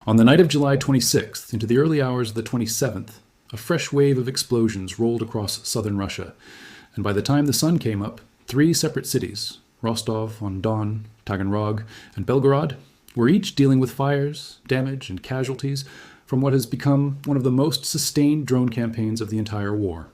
On the night of July 26th into the early hours of the 27th, a fresh wave of explosions rolled across southern Russia, and by the time the sun came up, 3 separate cities, Rostov-on-Don, Taganrog, and Belgorod, were each dealing with fires, damage, and casualties from what has become one of the most sustained drone campaigns of the entire war.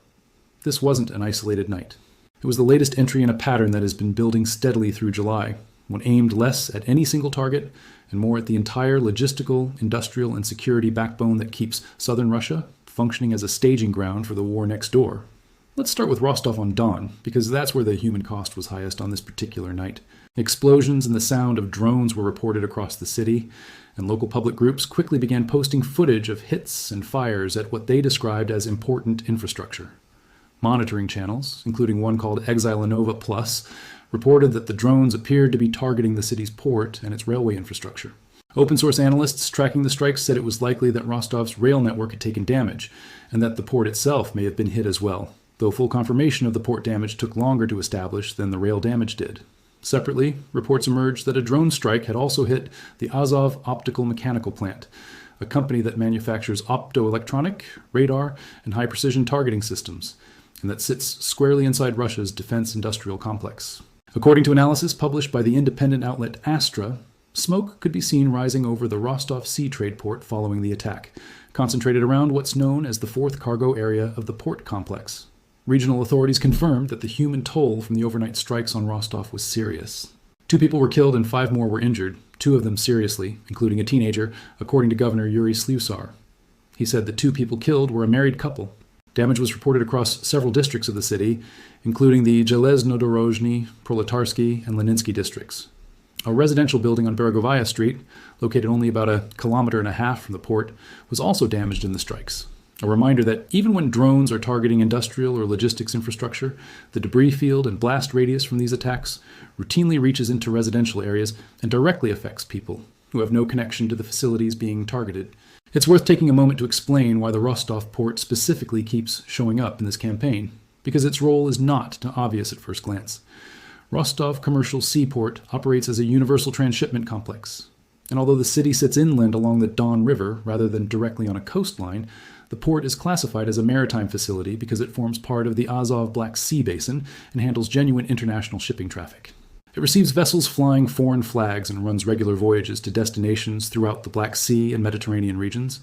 This wasn't an isolated night. It was the latest entry in a pattern that has been building steadily through July, one aimed less at any single target and more at the entire logistical, industrial, and security backbone that keeps southern Russia functioning as a staging ground for the war next door. Let's start with Rostov-on-Don, because that's where the human cost was highest on this particular night. Explosions and the sound of drones were reported across the city, and local public groups quickly began posting footage of hits and fires at what they described as important infrastructure. Monitoring channels, including one called Exilenova Plus, reported that the drones appeared to be targeting the city's port and its railway infrastructure. Open-source analysts tracking the strikes said it was likely that Rostov's rail network had taken damage, and that the port itself may have been hit as well, though full confirmation of the port damage took longer to establish than the rail damage did. Separately, reports emerged that a drone strike had also hit the Azov Optical-Mechanical Plant, a company that manufactures optoelectronic, radar, and high-precision targeting systems, and that sits squarely inside Russia's defense industrial complex. According to analysis published by the independent outlet Astra, smoke could be seen rising over the Rostov Sea trade port following the attack, concentrated around what's known as the 4th cargo area of the port complex. Regional authorities confirmed that the human toll from the overnight strikes on Rostov was serious. 2 people were killed and 5 more were injured, 2 of them seriously, including a teenager, according to Governor Yuri Slyusar. He said the 2 people killed were a married couple. Damage was reported across several districts of the city, including the Zheleznodorozhny, Proletarsky, and Leninsky districts. A residential building on Beregovaya Street, located only about 1.5 kilometers from the port, was also damaged in the strikes. A reminder that even when drones are targeting industrial or logistics infrastructure, the debris field and blast radius from these attacks routinely reaches into residential areas and directly affects people who have no connection to the facilities being targeted. It's worth taking a moment to explain why the Rostov port specifically keeps showing up in this campaign, because its role is not obvious at first glance. Rostov Commercial Seaport operates as a universal transshipment complex, and although the city sits inland along the Don River rather than directly on a coastline, the port is classified as a maritime facility because it forms part of the Azov Black Sea Basin and handles genuine international shipping traffic. It receives vessels flying foreign flags and runs regular voyages to destinations throughout the Black Sea and Mediterranean regions.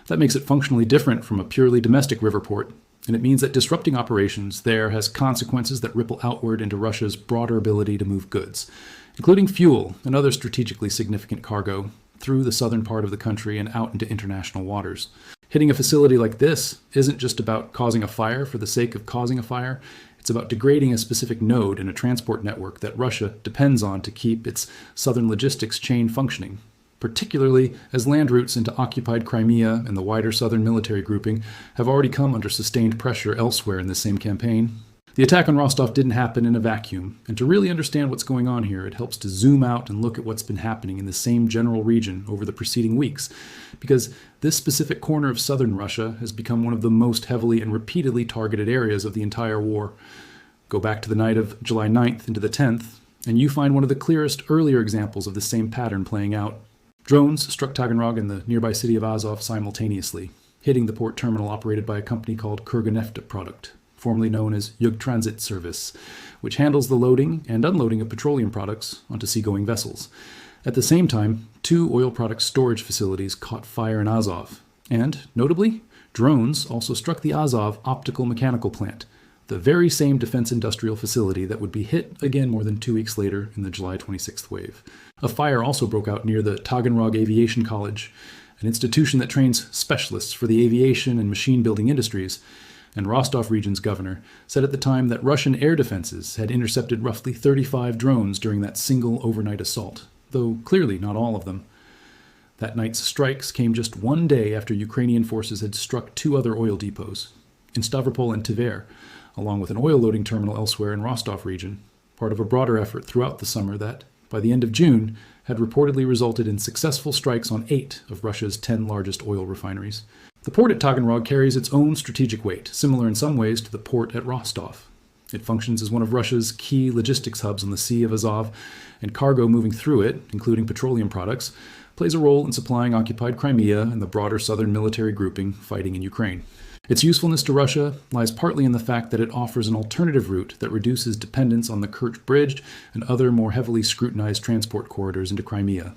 That makes it functionally different from a purely domestic river port, and it means that disrupting operations there has consequences that ripple outward into Russia's broader ability to move goods, including fuel and other strategically significant cargo, through the southern part of the country and out into international waters. Hitting a facility like this isn't just about causing a fire for the sake of causing a fire. It's about degrading a specific node in a transport network that Russia depends on to keep its southern logistics chain functioning, particularly as land routes into occupied Crimea and the wider southern military grouping have already come under sustained pressure elsewhere in this same campaign. The attack on Rostov didn't happen in a vacuum, and to really understand what's going on here, it helps to zoom out and look at what's been happening in the same general region over the preceding weeks, because this specific corner of southern Russia has become one of the most heavily and repeatedly targeted areas of the entire war. Go back to the night of July 9th into the 10th, and you find one of the clearest earlier examples of the same pattern playing out. Drones struck Taganrog and the nearby city of Azov simultaneously, hitting the port terminal operated by a company called Kurganefta Product, formerly known as Yug Transit Service, which handles the loading and unloading of petroleum products onto seagoing vessels. At the same time, 2 oil product storage facilities caught fire in Azov, and, notably, drones also struck the Azov Optical-Mechanical Plant, the very same defense industrial facility that would be hit again more than 2 weeks later in the July 26th wave. A fire also broke out near the Taganrog Aviation College, an institution that trains specialists for the aviation and machine-building industries, and Rostov region's governor said at the time that Russian air defenses had intercepted roughly 35 drones during that single overnight assault, though clearly not all of them. That night's strikes came just 1 day after Ukrainian forces had struck 2 other oil depots, in Stavropol and Tver, along with an oil loading terminal elsewhere in Rostov region, part of a broader effort throughout the summer that, by the end of June, had reportedly resulted in successful strikes on 8 of Russia's 10 largest oil refineries. The port at Taganrog carries its own strategic weight, similar in some ways to the port at Rostov. It functions as one of Russia's key logistics hubs on the Sea of Azov, and cargo moving through it, including petroleum products, plays a role in supplying occupied Crimea and the broader southern military grouping fighting in Ukraine. Its usefulness to Russia lies partly in the fact that it offers an alternative route that reduces dependence on the Kerch Bridge and other more heavily scrutinized transport corridors into Crimea.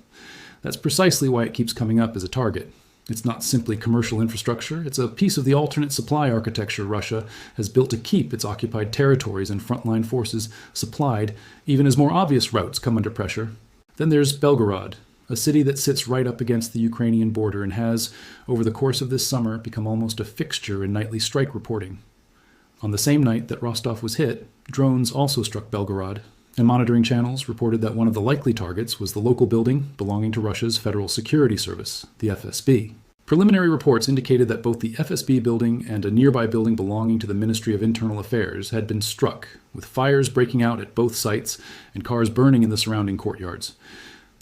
That's precisely why it keeps coming up as a target. It's not simply commercial infrastructure, it's a piece of the alternate supply architecture Russia has built to keep its occupied territories and frontline forces supplied, even as more obvious routes come under pressure. Then there's Belgorod, a city that sits right up against the Ukrainian border and has, over the course of this summer, become almost a fixture in nightly strike reporting. On the same night that Rostov was hit, drones also struck Belgorod, and monitoring channels reported that one of the likely targets was the local building belonging to Russia's Federal Security Service, the FSB. Preliminary reports indicated that both the FSB building and a nearby building belonging to the Ministry of Internal Affairs had been struck, with fires breaking out at both sites and cars burning in the surrounding courtyards.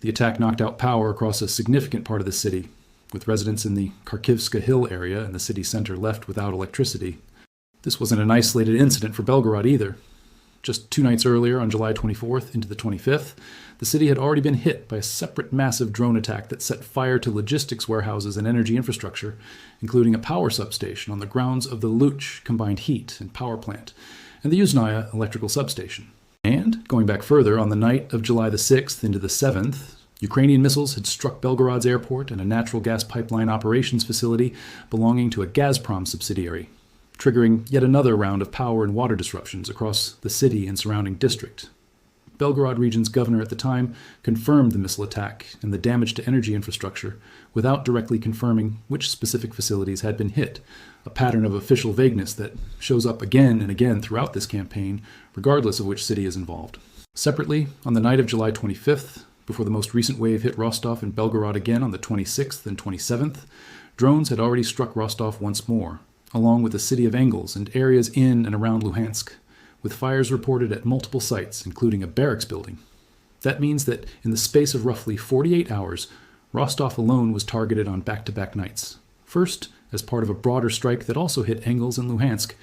The attack knocked out power across a significant part of the city, with residents in the Kharkivska Hill area and the city center left without electricity. This wasn't an isolated incident for Belgorod either. Just 2 nights earlier, on July 24th into the 25th, the city had already been hit by a separate massive drone attack that set fire to logistics warehouses and energy infrastructure, including a power substation on the grounds of the Luch combined heat and power plant, and the Yuzhnaya electrical substation. And, going back further, on the night of July the 6th into the 7th, Ukrainian missiles had struck Belgorod's airport and a natural gas pipeline operations facility belonging to a Gazprom subsidiary, triggering yet another round of power and water disruptions across the city and surrounding district. Belgorod region's governor at the time confirmed the missile attack and the damage to energy infrastructure without directly confirming which specific facilities had been hit, a pattern of official vagueness that shows up again and again throughout this campaign, regardless of which city is involved. Separately, on the night of July 25th, before the most recent wave hit Rostov and Belgorod again on the 26th and 27th, drones had already struck Rostov once more, along with the city of Engels and areas in and around Luhansk, with fires reported at multiple sites, including a barracks building. That means that in the space of roughly 48 hours, Rostov alone was targeted on back-to-back nights. First, as part of a broader strike that also hit Engels and Luhansk,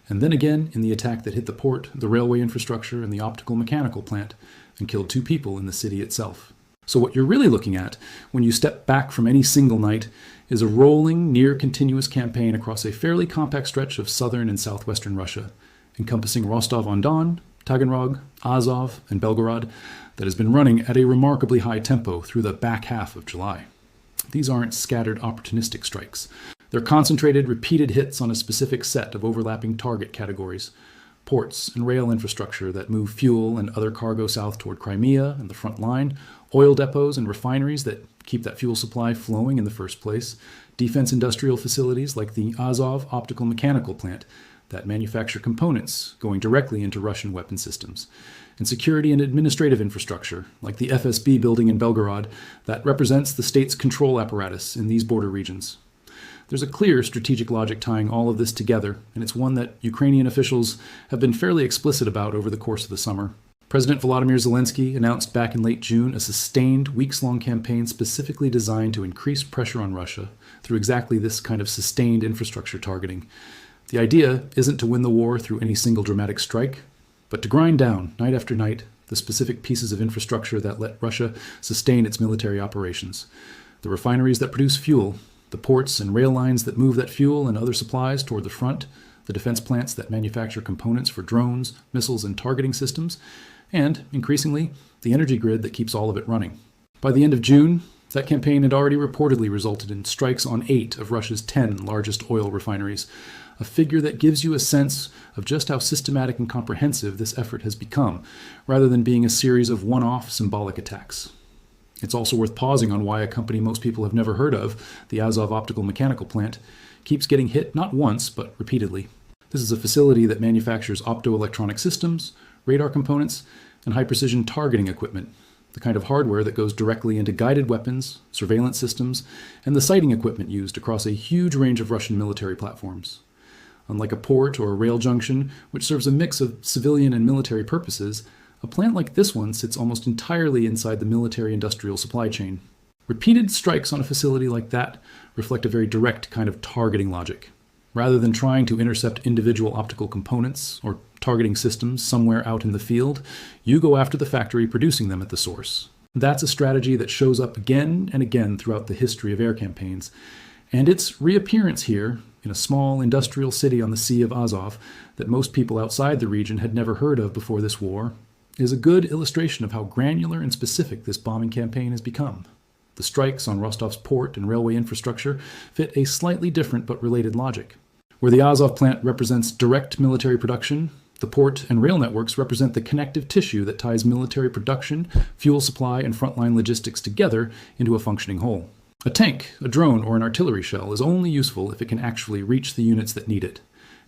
and then again in the attack that hit the port, the railway infrastructure, and the optical-mechanical plant, and killed 2 people in the city itself. So what you're really looking at, when you step back from any single night, is a rolling, near-continuous campaign across a fairly compact stretch of southern and southwestern Russia, encompassing Rostov-on-Don, Taganrog, Azov, and Belgorod, that has been running at a remarkably high tempo through the back half of July. These aren't scattered opportunistic strikes. They're concentrated, repeated hits on a specific set of overlapping target categories: ports and rail infrastructure that move fuel and other cargo south toward Crimea and the front line, oil depots and refineries that keep that fuel supply flowing in the first place, defense industrial facilities like the Azov Optical-Mechanical Plant that manufacture components going directly into Russian weapon systems, and security and administrative infrastructure like the FSB building in Belgorod that represents the state's control apparatus in these border regions. There's a clear strategic logic tying all of this together, and it's one that Ukrainian officials have been fairly explicit about over the course of the summer. President Volodymyr Zelensky announced back in late June a sustained, weeks-long campaign specifically designed to increase pressure on Russia through exactly this kind of sustained infrastructure targeting. The idea isn't to win the war through any single dramatic strike, but to grind down, night after night, the specific pieces of infrastructure that let Russia sustain its military operations. The refineries that produce fuel, the ports and rail lines that move that fuel and other supplies toward the front, the defense plants that manufacture components for drones, missiles, and targeting systems, and, increasingly, the energy grid that keeps all of it running. By the end of June, that campaign had already reportedly resulted in strikes on 8 of Russia's 10 largest oil refineries, a figure that gives you a sense of just how systematic and comprehensive this effort has become, rather than being a series of one-off symbolic attacks. It's also worth pausing on why a company most people have never heard of, the Azov Optical-Mechanical Plant, keeps getting hit not once, but repeatedly. This is a facility that manufactures optoelectronic systems, radar components, and high-precision targeting equipment, the kind of hardware that goes directly into guided weapons, surveillance systems, and the sighting equipment used across a huge range of Russian military platforms. Unlike a port or a rail junction, which serves a mix of civilian and military purposes, a plant like this one sits almost entirely inside the military-industrial supply chain. Repeated strikes on a facility like that reflect a very direct kind of targeting logic. Rather than trying to intercept individual optical components or targeting systems somewhere out in the field, you go after the factory producing them at the source. That's a strategy that shows up again and again throughout the history of air campaigns, and its reappearance here, in a small industrial city on the Sea of Azov that most people outside the region had never heard of before this war, is a good illustration of how granular and specific this bombing campaign has become. The strikes on Rostov's port and railway infrastructure fit a slightly different but related logic. Where the Azov plant represents direct military production, the port and rail networks represent the connective tissue that ties military production, fuel supply, and frontline logistics together into a functioning whole. A tank, a drone, or an artillery shell is only useful if it can actually reach the units that need it.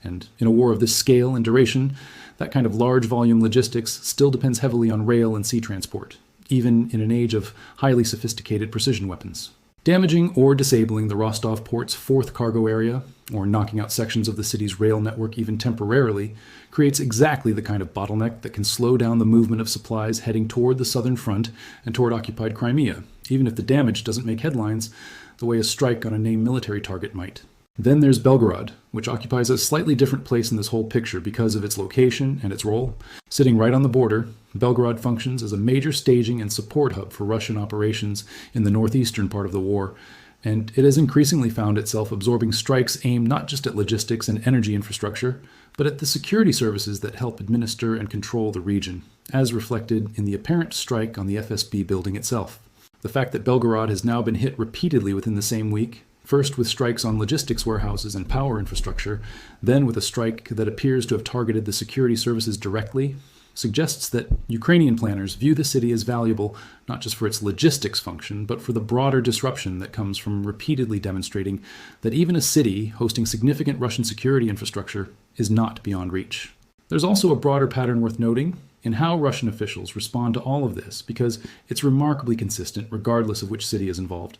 And in a war of this scale and duration, that kind of large volume logistics still depends heavily on rail and sea transport, even in an age of highly sophisticated precision weapons. Damaging or disabling the Rostov port's fourth cargo area, or knocking out sections of the city's rail network even temporarily, creates exactly the kind of bottleneck that can slow down the movement of supplies heading toward the southern front and toward occupied Crimea, even if the damage doesn't make headlines the way a strike on a named military target might. Then there's Belgorod, which occupies a slightly different place in this whole picture because of its location and its role. Sitting right on the border, Belgorod functions as a major staging and support hub for Russian operations in the northeastern part of the war, and it has increasingly found itself absorbing strikes aimed not just at logistics and energy infrastructure, but at the security services that help administer and control the region, as reflected in the apparent strike on the FSB building itself. The fact that Belgorod has now been hit repeatedly within the same week, first with strikes on logistics warehouses and power infrastructure, then with a strike that appears to have targeted the security services directly, suggests that Ukrainian planners view the city as valuable not just for its logistics function, but for the broader disruption that comes from repeatedly demonstrating that even a city hosting significant Russian security infrastructure is not beyond reach. There's also a broader pattern worth noting in how Russian officials respond to all of this, because it's remarkably consistent regardless of which city is involved.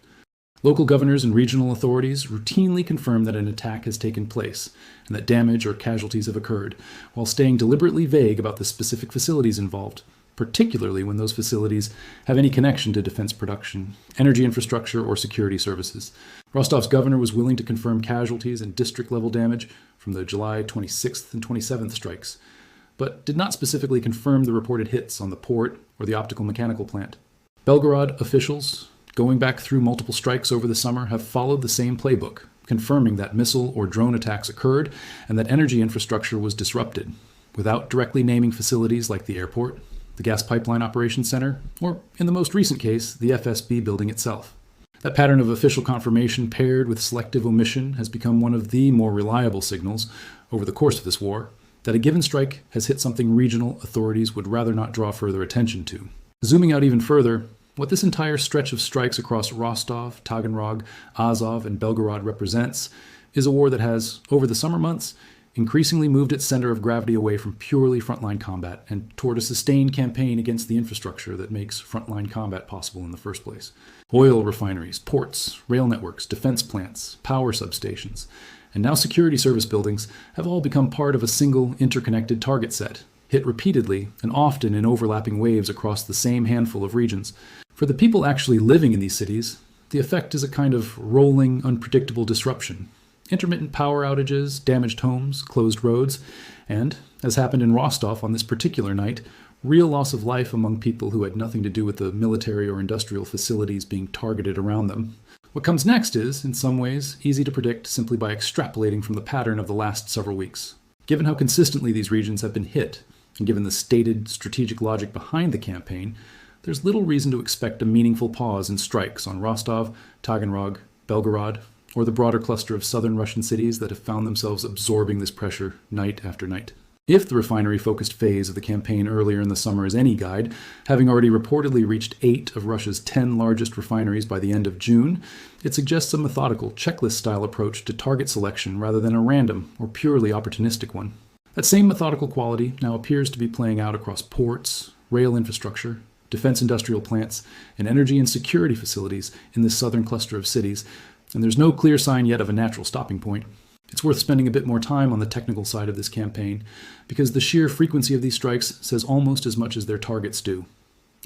Local governors and regional authorities routinely confirm that an attack has taken place and that damage or casualties have occurred, while staying deliberately vague about the specific facilities involved, particularly when those facilities have any connection to defense production, energy infrastructure, or security services. Rostov's governor was willing to confirm casualties and district-level damage from the July 26th and 27th strikes, but did not specifically confirm the reported hits on the port or the optical-mechanical plant. Belgorod officials, going back through multiple strikes over the summer, have followed the same playbook, confirming that missile or drone attacks occurred and that energy infrastructure was disrupted, without directly naming facilities like the airport, the gas pipeline operations center, or, in the most recent case, the FSB building itself. That pattern of official confirmation paired with selective omission has become one of the more reliable signals, over the course of this war, that a given strike has hit something regional authorities would rather not draw further attention to. Zooming out even further, what this entire stretch of strikes across Rostov, Taganrog, Azov, and Belgorod represents is a war that has, over the summer months, increasingly moved its center of gravity away from purely frontline combat and toward a sustained campaign against the infrastructure that makes frontline combat possible in the first place. Oil refineries, ports, rail networks, defense plants, power substations, and now security service buildings have all become part of a single interconnected target set, hit repeatedly and often in overlapping waves across the same handful of regions. For the people actually living in these cities, the effect is a kind of rolling, unpredictable disruption. Intermittent power outages, damaged homes, closed roads, and, as happened in Rostov on this particular night, real loss of life among people who had nothing to do with the military or industrial facilities being targeted around them. What comes next is, in some ways, easy to predict simply by extrapolating from the pattern of the last several weeks. Given how consistently these regions have been hit, and given the stated strategic logic behind the campaign, there's little reason to expect a meaningful pause in strikes on Rostov, Taganrog, Belgorod, or the broader cluster of southern Russian cities that have found themselves absorbing this pressure night after night. If the refinery-focused phase of the campaign earlier in the summer is any guide, having already reportedly reached 8 of Russia's 10 largest refineries by the end of June, it suggests a methodical, checklist-style approach to target selection rather than a random or purely opportunistic one. That same methodical quality now appears to be playing out across ports, rail infrastructure, defense industrial plants, and energy and security facilities in this southern cluster of cities, and there's no clear sign yet of a natural stopping point. It's worth spending a bit more time on the technical side of this campaign, because the sheer frequency of these strikes says almost as much as their targets do.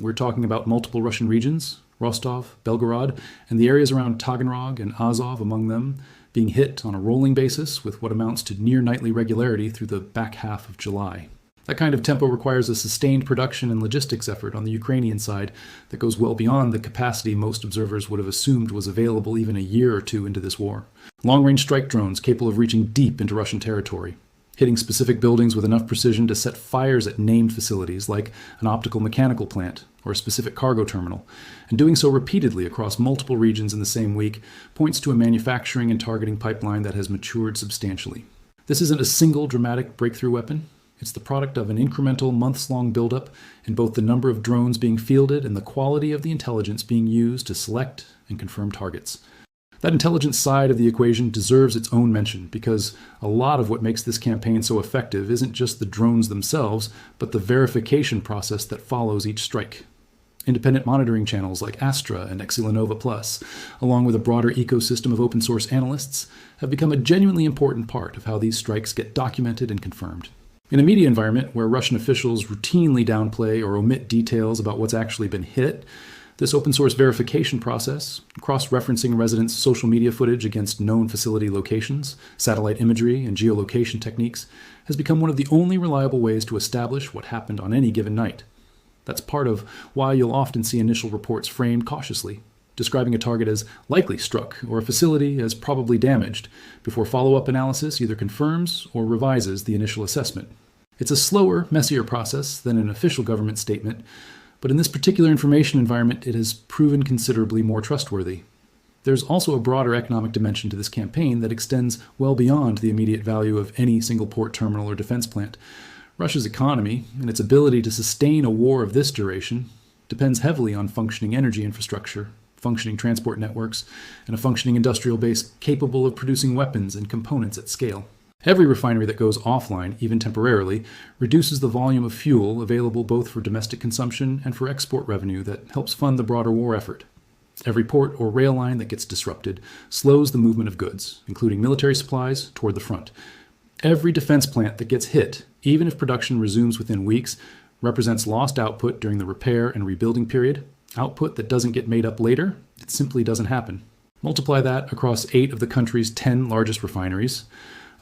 We're talking about multiple Russian regions, Rostov, Belgorod, and the areas around Taganrog and Azov among them, being hit on a rolling basis with what amounts to near-nightly regularity through the back half of July. That kind of tempo requires a sustained production and logistics effort on the Ukrainian side that goes well beyond the capacity most observers would have assumed was available even a year or two into this war. Long-range strike drones capable of reaching deep into Russian territory, hitting specific buildings with enough precision to set fires at named facilities like an optical-mechanical plant or a specific cargo terminal, and doing so repeatedly across multiple regions in the same week points to a manufacturing and targeting pipeline that has matured substantially. This isn't a single dramatic breakthrough weapon. It's the product of an incremental, months-long buildup in both the number of drones being fielded and the quality of the intelligence being used to select and confirm targets. That intelligence side of the equation deserves its own mention because a lot of what makes this campaign so effective isn't just the drones themselves, but the verification process that follows each strike. Independent monitoring channels like Astra and Exilanova Plus, along with a broader ecosystem of open-source analysts, have become a genuinely important part of how these strikes get documented and confirmed. In a media environment where Russian officials routinely downplay or omit details about what's actually been hit, this open-source verification process, cross-referencing residents' social media footage against known facility locations, satellite imagery, and geolocation techniques, has become one of the only reliable ways to establish what happened on any given night. That's part of why you'll often see initial reports framed cautiously, describing a target as likely struck or a facility as probably damaged, before follow-up analysis either confirms or revises the initial assessment. It's a slower, messier process than an official government statement, but in this particular information environment, it has proven considerably more trustworthy. There's also a broader economic dimension to this campaign that extends well beyond the immediate value of any single port terminal or defense plant. Russia's economy and its ability to sustain a war of this duration depends heavily on functioning energy infrastructure, functioning transport networks, and a functioning industrial base capable of producing weapons and components at scale. Every refinery that goes offline, even temporarily, reduces the volume of fuel available both for domestic consumption and for export revenue that helps fund the broader war effort. Every port or rail line that gets disrupted slows the movement of goods, including military supplies, toward the front. Every defense plant that gets hit, even if production resumes within weeks, represents lost output during the repair and rebuilding period. Output that doesn't get made up later, it simply doesn't happen. Multiply that across 8 of the country's 10 largest refineries,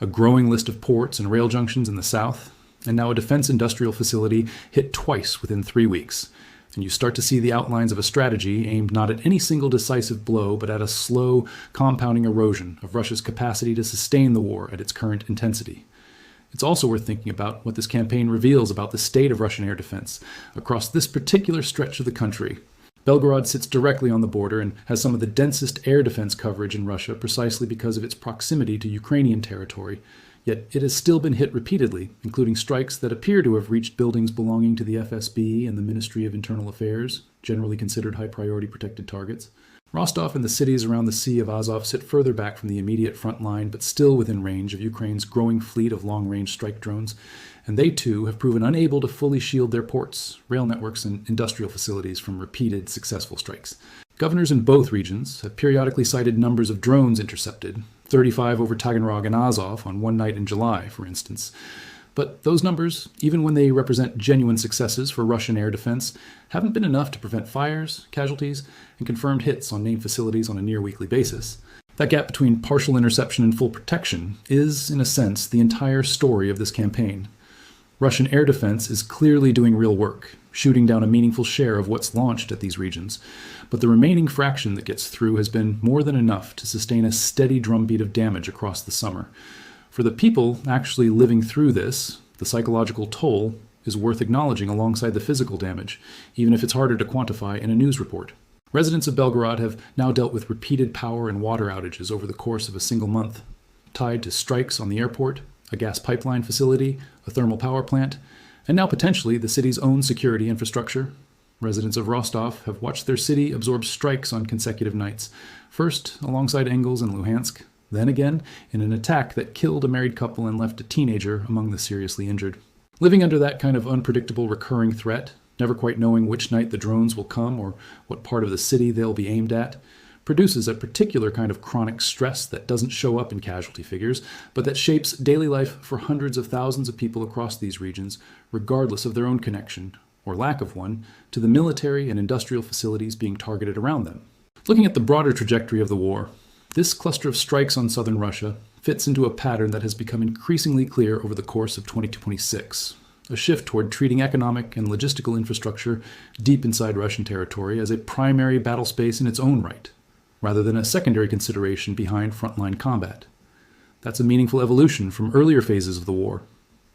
a growing list of ports and rail junctions in the south, and now a defense industrial facility hit twice within 3 weeks. And you start to see the outlines of a strategy aimed not at any single decisive blow, but at a slow, compounding erosion of Russia's capacity to sustain the war at its current intensity. It's also worth thinking about what this campaign reveals about the state of Russian air defense across this particular stretch of the country. Belgorod sits directly on the border and has some of the densest air defense coverage in Russia precisely because of its proximity to Ukrainian territory, yet it has still been hit repeatedly, including strikes that appear to have reached buildings belonging to the FSB and the Ministry of Internal Affairs, generally considered high-priority protected targets. Rostov and the cities around the Sea of Azov sit further back from the immediate front line, but still within range of Ukraine's growing fleet of long-range strike drones, and they too have proven unable to fully shield their ports, rail networks, and industrial facilities from repeated successful strikes. Governors in both regions have periodically cited numbers of drones intercepted, 35 over Taganrog and Azov on one night in July, for instance. But those numbers, even when they represent genuine successes for Russian air defense, haven't been enough to prevent fires, casualties, and confirmed hits on named facilities on a near-weekly basis. That gap between partial interception and full protection is, in a sense, the entire story of this campaign. Russian air defense is clearly doing real work, shooting down a meaningful share of what's launched at these regions, but the remaining fraction that gets through has been more than enough to sustain a steady drumbeat of damage across the summer. For the people actually living through this, the psychological toll is worth acknowledging alongside the physical damage, even if it's harder to quantify in a news report. Residents of Belgorod have now dealt with repeated power and water outages over the course of a single month, tied to strikes on the airport, a gas pipeline facility, a thermal power plant, and now potentially the city's own security infrastructure. Residents of Rostov have watched their city absorb strikes on consecutive nights, first alongside Engels and Luhansk, then again in an attack that killed a married couple and left a teenager among the seriously injured. Living under that kind of unpredictable recurring threat, never quite knowing which night the drones will come or what part of the city they'll be aimed at, produces a particular kind of chronic stress that doesn't show up in casualty figures, but that shapes daily life for hundreds of thousands of people across these regions, regardless of their own connection, or lack of one, to the military and industrial facilities being targeted around them. Looking at the broader trajectory of the war, this cluster of strikes on southern Russia fits into a pattern that has become increasingly clear over the course of 2026. a shift toward treating economic and logistical infrastructure deep inside Russian territory as a primary battle space in its own right, rather than a secondary consideration behind frontline combat. That's a meaningful evolution from earlier phases of the war,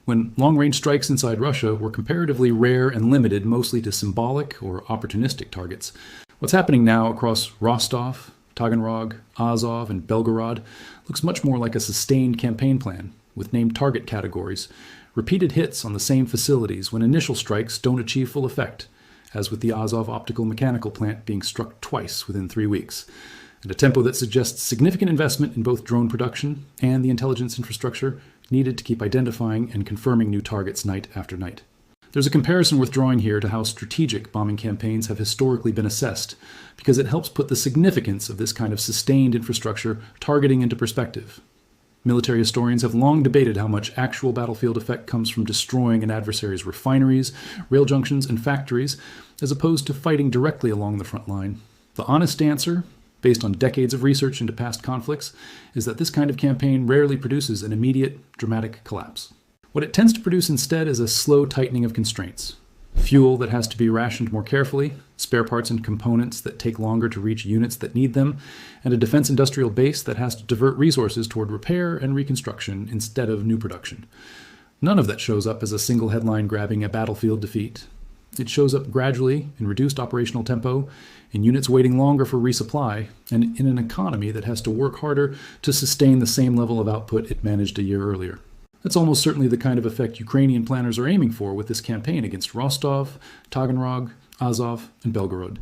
when long-range strikes inside Russia were comparatively rare and limited mostly to symbolic or opportunistic targets. What's happening now across Rostov, Taganrog, Azov, and Belgorod looks much more like a sustained campaign plan, with named target categories, repeated hits on the same facilities when initial strikes don't achieve full effect, as with the Azov Optical-Mechanical Plant being struck twice within 3 weeks, and a tempo that suggests significant investment in both drone production and the intelligence infrastructure needed to keep identifying and confirming new targets night after night. There's a comparison worth drawing here to how strategic bombing campaigns have historically been assessed, because it helps put the significance of this kind of sustained infrastructure targeting into perspective. Military historians have long debated how much actual battlefield effect comes from destroying an adversary's refineries, rail junctions, and factories, as opposed to fighting directly along the front line. The honest answer, based on decades of research into past conflicts, is that this kind of campaign rarely produces an immediate, dramatic collapse. What it tends to produce instead is a slow tightening of constraints. Fuel that has to be rationed more carefully, spare parts and components that take longer to reach units that need them, and a defense industrial base that has to divert resources toward repair and reconstruction instead of new production. None of that shows up as a single headline grabbing a battlefield defeat. It shows up gradually in reduced operational tempo, in units waiting longer for resupply, and in an economy that has to work harder to sustain the same level of output it managed a year earlier. That's almost certainly the kind of effect Ukrainian planners are aiming for with this campaign against Rostov, Taganrog, Azov, and Belgorod.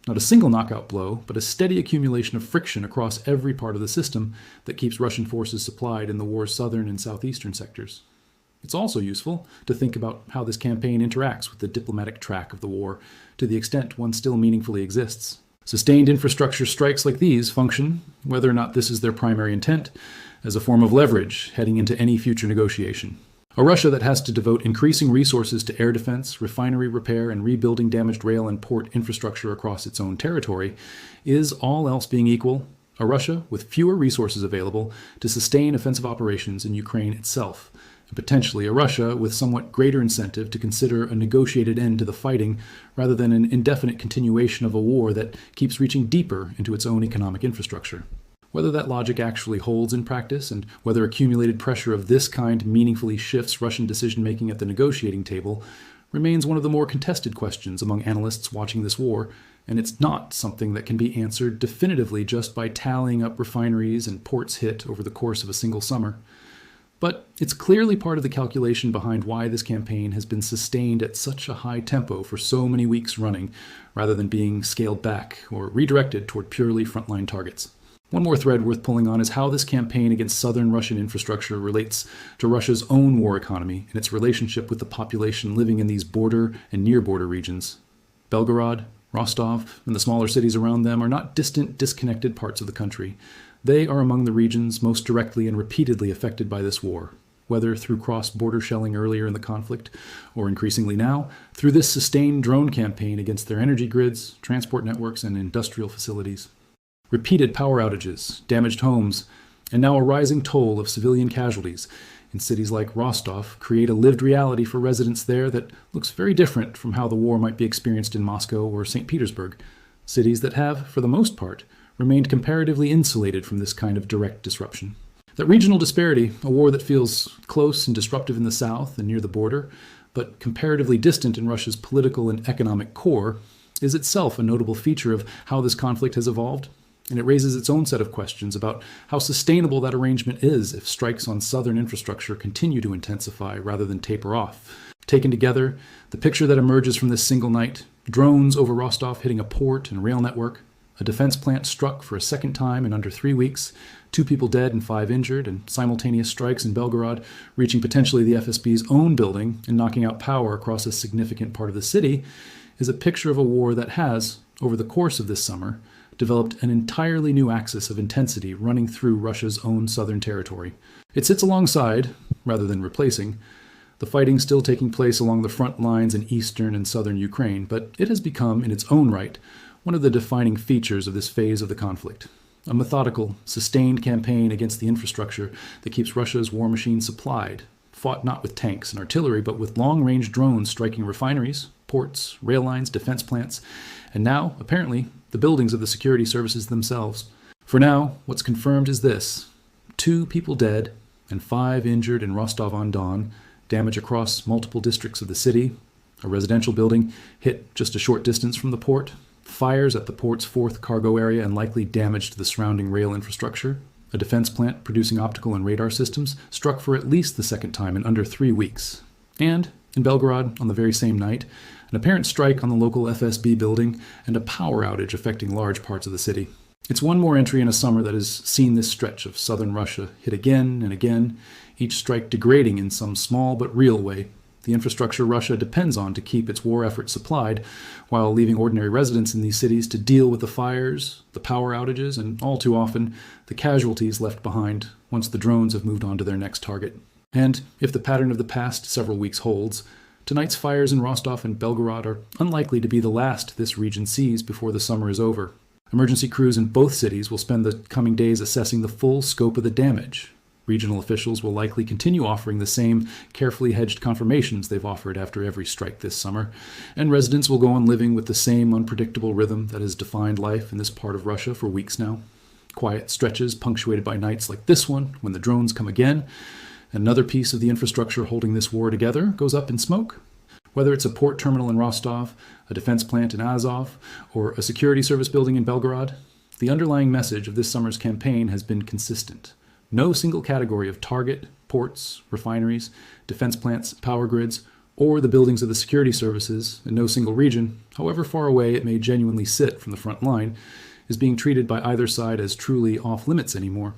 Not a single knockout blow, but a steady accumulation of friction across every part of the system that keeps Russian forces supplied in the war's southern and southeastern sectors. It's also useful to think about how this campaign interacts with the diplomatic track of the war, to the extent one still meaningfully exists. Sustained infrastructure strikes like these function, whether or not this is their primary intent, as a form of leverage heading into any future negotiation. A Russia that has to devote increasing resources to air defense, refinery repair, and rebuilding damaged rail and port infrastructure across its own territory is, all else being equal, a Russia with fewer resources available to sustain offensive operations in Ukraine itself, and potentially a Russia with somewhat greater incentive to consider a negotiated end to the fighting rather than an indefinite continuation of a war that keeps reaching deeper into its own economic infrastructure. Whether that logic actually holds in practice, and whether accumulated pressure of this kind meaningfully shifts Russian decision-making at the negotiating table, remains one of the more contested questions among analysts watching this war, and it's not something that can be answered definitively just by tallying up refineries and ports hit over the course of a single summer. But it's clearly part of the calculation behind why this campaign has been sustained at such a high tempo for so many weeks running, rather than being scaled back or redirected toward purely frontline targets. One more thread worth pulling on is how this campaign against southern Russian infrastructure relates to Russia's own war economy and its relationship with the population living in these border and near-border regions. Belgorod, Rostov, and the smaller cities around them are not distant, disconnected parts of the country. They are among the regions most directly and repeatedly affected by this war, whether through cross-border shelling earlier in the conflict, or increasingly now, through this sustained drone campaign against their energy grids, transport networks, and industrial facilities. Repeated power outages, damaged homes, and now a rising toll of civilian casualties in cities like Rostov create a lived reality for residents there that looks very different from how the war might be experienced in Moscow or St. Petersburg, cities that have, for the most part, remained comparatively insulated from this kind of direct disruption. That regional disparity, a war that feels close and disruptive in the south and near the border, but comparatively distant in Russia's political and economic core, is itself a notable feature of how this conflict has evolved. And it raises its own set of questions about how sustainable that arrangement is if strikes on southern infrastructure continue to intensify rather than taper off. Taken together, the picture that emerges from this single night, drones over Rostov hitting a port and rail network, a defense plant struck for a second time in under 3 weeks, 2 people dead and 5 injured, and simultaneous strikes in Belgorod reaching potentially the FSB's own building and knocking out power across a significant part of the city, is a picture of a war that has, over the course of this summer, developed an entirely new axis of intensity running through Russia's own southern territory. It sits alongside, rather than replacing, the fighting still taking place along the front lines in eastern and southern Ukraine, but it has become, in its own right, one of the defining features of this phase of the conflict. A methodical, sustained campaign against the infrastructure that keeps Russia's war machine supplied, fought not with tanks and artillery, but with long-range drones striking refineries, ports, rail lines, defense plants, and now, apparently, the buildings of the security services themselves. For now, what's confirmed is this: 2 people dead and 5 injured in Rostov-on-Don, damage across multiple districts of the city, a residential building hit just a short distance from the port, fires at the port's 4th cargo area and likely damage to the surrounding rail infrastructure, a defense plant producing optical and radar systems struck for at least the 2nd time in under 3 weeks, and, in Belgorod on the very same night, an apparent strike on the local FSB building and a power outage affecting large parts of the city. It's one more entry in a summer that has seen this stretch of southern Russia hit again and again, each strike degrading in some small but real way the infrastructure Russia depends on to keep its war effort supplied, while leaving ordinary residents in these cities to deal with the fires, the power outages, and all too often, the casualties left behind once the drones have moved on to their next target. And if the pattern of the past several weeks holds, tonight's fires in Rostov and Belgorod are unlikely to be the last this region sees before the summer is over. Emergency crews in both cities will spend the coming days assessing the full scope of the damage. Regional officials will likely continue offering the same carefully hedged confirmations they've offered after every strike this summer, and residents will go on living with the same unpredictable rhythm that has defined life in this part of Russia for weeks now. Quiet stretches punctuated by nights like this one, when the drones come again, and another piece of the infrastructure holding this war together goes up in smoke. Whether it's a port terminal in Rostov, a defense plant in Azov, or a security service building in Belgorod, the underlying message of this summer's campaign has been consistent. No single category of target, ports, refineries, defense plants, power grids, or the buildings of the security services, in no single region, however far away it may genuinely sit from the front line, is being treated by either side as truly off limits anymore.